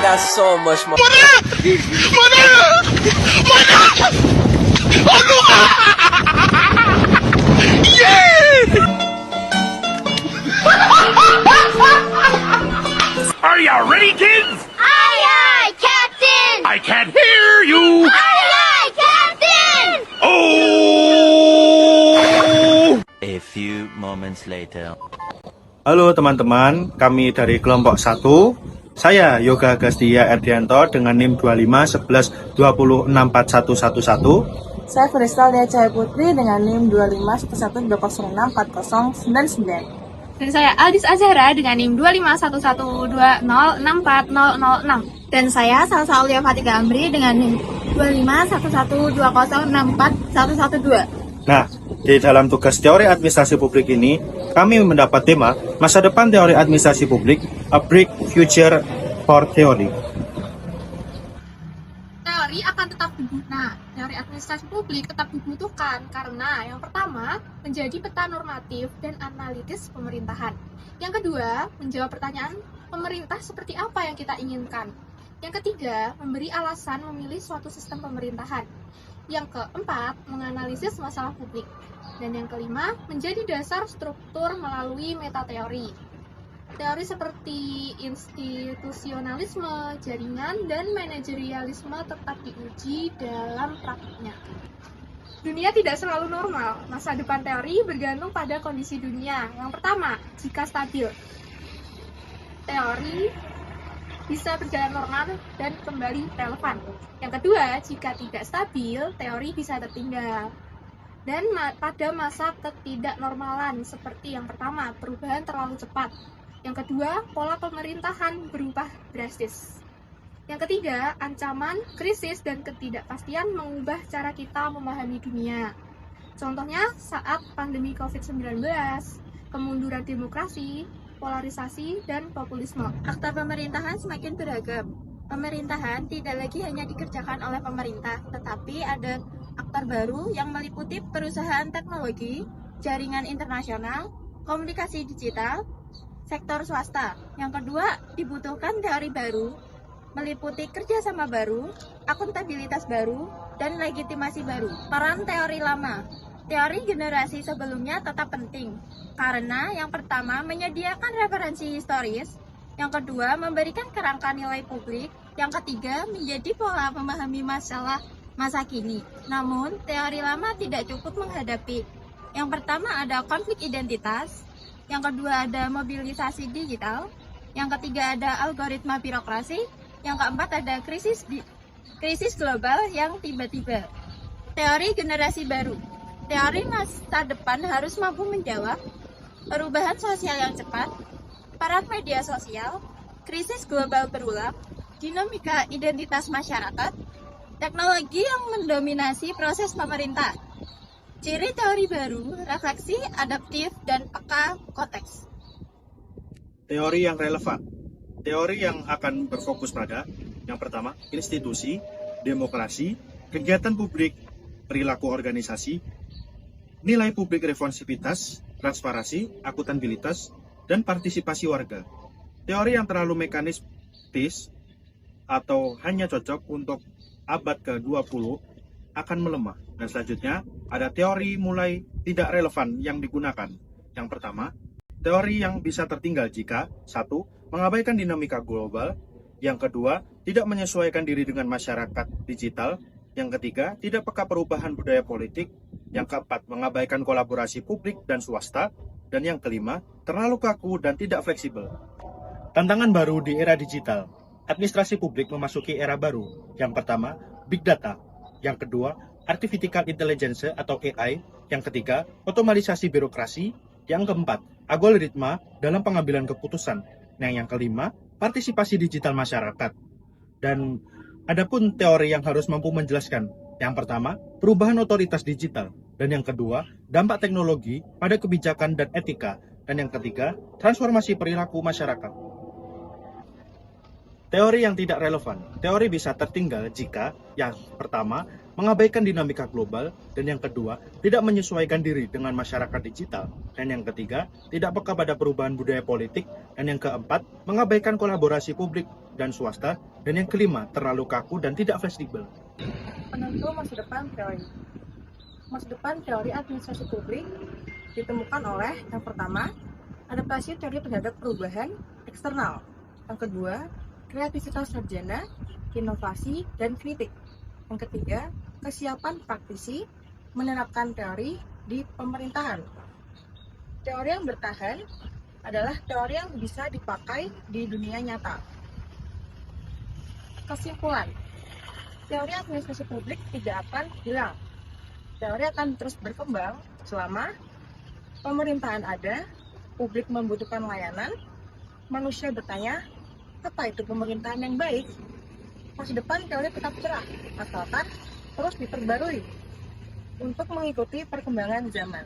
got so much more. Are you ready, kids? Aye, aye, Captain! I can't hear you. Aye, aye, Captain! Oh! A few moments later. Halo teman-teman, kami dari kelompok 1. Saya Yoga Gastia Erdianto dengan NIM 251120641111. Saya Kristal Cahaya Putri dengan NIM 251120640999. Dan saya Aldis Azhara dengan NIM 25112064006. Dan saya Salsa Aulia Fatika Amri dengan NIM 25120641112. Nah, di dalam tugas teori administrasi publik ini, kami mendapat tema Masa Depan Teori Administrasi Publik, A Bright Future for Theory. Teori akan tetap berguna. Teori administrasi publik tetap dibutuhkan karena yang pertama, menjadi peta normatif dan analitis pemerintahan. Yang kedua, menjawab pertanyaan pemerintah seperti apa yang kita inginkan. Yang ketiga, memberi alasan memilih suatu sistem pemerintahan. Yang keempat, menganalisis masalah publik. Dan yang kelima, menjadi dasar struktur melalui metateori. Teori seperti institusionalisme, jaringan, dan manajerialisme tetap diuji dalam praktiknya. Dunia tidak selalu normal. Masa depan teori bergantung pada kondisi dunia. Yang pertama, jika stabil, teori bisa berjalan normal dan kembali relevan. Yang kedua, jika tidak stabil, teori bisa tertinggal. Dan pada masa ketidaknormalan, seperti yang pertama, perubahan terlalu cepat. Yang kedua, pola pemerintahan berubah drastis. Yang ketiga, ancaman, krisis, dan ketidakpastian mengubah cara kita memahami dunia. Contohnya saat pandemi COVID-19, kemunduran demokrasi, polarisasi, dan populisme. Aktor pemerintahan semakin beragam. Pemerintahan tidak lagi hanya dikerjakan oleh pemerintah, tetapi ada aktor baru yang meliputi perusahaan teknologi, jaringan internasional, komunikasi digital, sektor swasta. Yang kedua, dibutuhkan teori baru, meliputi kerjasama baru, akuntabilitas baru, dan legitimasi baru. Peran teori lama. Teori generasi sebelumnya tetap penting, karena yang pertama menyediakan referensi historis, yang kedua memberikan kerangka nilai publik, yang ketiga menjadi pola memahami masalah masa kini. Namun, teori lama tidak cukup menghadapi. Yang pertama ada konflik identitas, yang kedua ada mobilisasi digital, yang ketiga ada algoritma birokrasi, yang keempat ada krisis global yang tiba-tiba. Teori generasi baru. Teori masa depan harus mampu menjawab perubahan sosial yang cepat, peran media sosial, krisis global berulang, dinamika identitas masyarakat, teknologi yang mendominasi proses pemerintah. Ciri teori baru, refleksi, adaptif, dan peka konteks. Teori yang relevan. Teori yang akan berfokus pada yang pertama, institusi, demokrasi, kegiatan publik, perilaku organisasi, nilai publik responsivitas, transparansi, akuntabilitas, dan partisipasi warga. Teori yang terlalu mekanistis atau hanya cocok untuk abad ke-20 akan melemah. Dan selanjutnya, ada teori mulai tidak relevan yang digunakan. Yang pertama, teori yang bisa tertinggal jika 1. Mengabaikan dinamika global. Yang kedua, tidak menyesuaikan diri dengan masyarakat digital. Yang ketiga, tidak peka perubahan budaya politik. Yang keempat, mengabaikan kolaborasi publik dan swasta. Dan yang kelima, terlalu kaku dan tidak fleksibel. Tantangan baru di era digital. Administrasi publik memasuki era baru. Yang pertama, Big Data. Yang kedua, Artificial Intelligence atau AI. Yang ketiga, otomatisasi birokrasi. Yang keempat, algoritma dalam pengambilan keputusan. Nah, yang kelima, partisipasi digital masyarakat. Dan adapun teori yang harus mampu menjelaskan. Yang pertama, perubahan otoritas digital. Dan yang kedua, dampak teknologi pada kebijakan dan etika. Dan yang ketiga, transformasi perilaku masyarakat. Teori yang tidak relevan. Teori bisa tertinggal jika yang pertama, mengabaikan dinamika global, dan yang kedua, tidak menyesuaikan diri dengan masyarakat digital, dan yang ketiga, tidak peka pada perubahan budaya politik, dan yang keempat, mengabaikan kolaborasi publik dan swasta. Dan yang kelima, terlalu kaku dan tidak fleksibel. Penentu masa depan teori. Masa depan teori administrasi publik ditemukan oleh yang pertama, adaptasi teori terhadap perubahan eksternal. Yang kedua, kreativitas sarjana, inovasi, dan kritik. Yang ketiga, kesiapan praktisi menerapkan teori di pemerintahan. Teori yang bertahan adalah teori yang bisa dipakai di dunia nyata. Kesimpulan, teori administrasi publik tidak akan hilang. Teori akan terus berkembang selama pemerintahan ada, publik membutuhkan layanan, manusia bertanya, apa itu pemerintahan yang baik? Masa depan teori tetap cerah, asalkan terus diperbarui untuk mengikuti perkembangan zaman.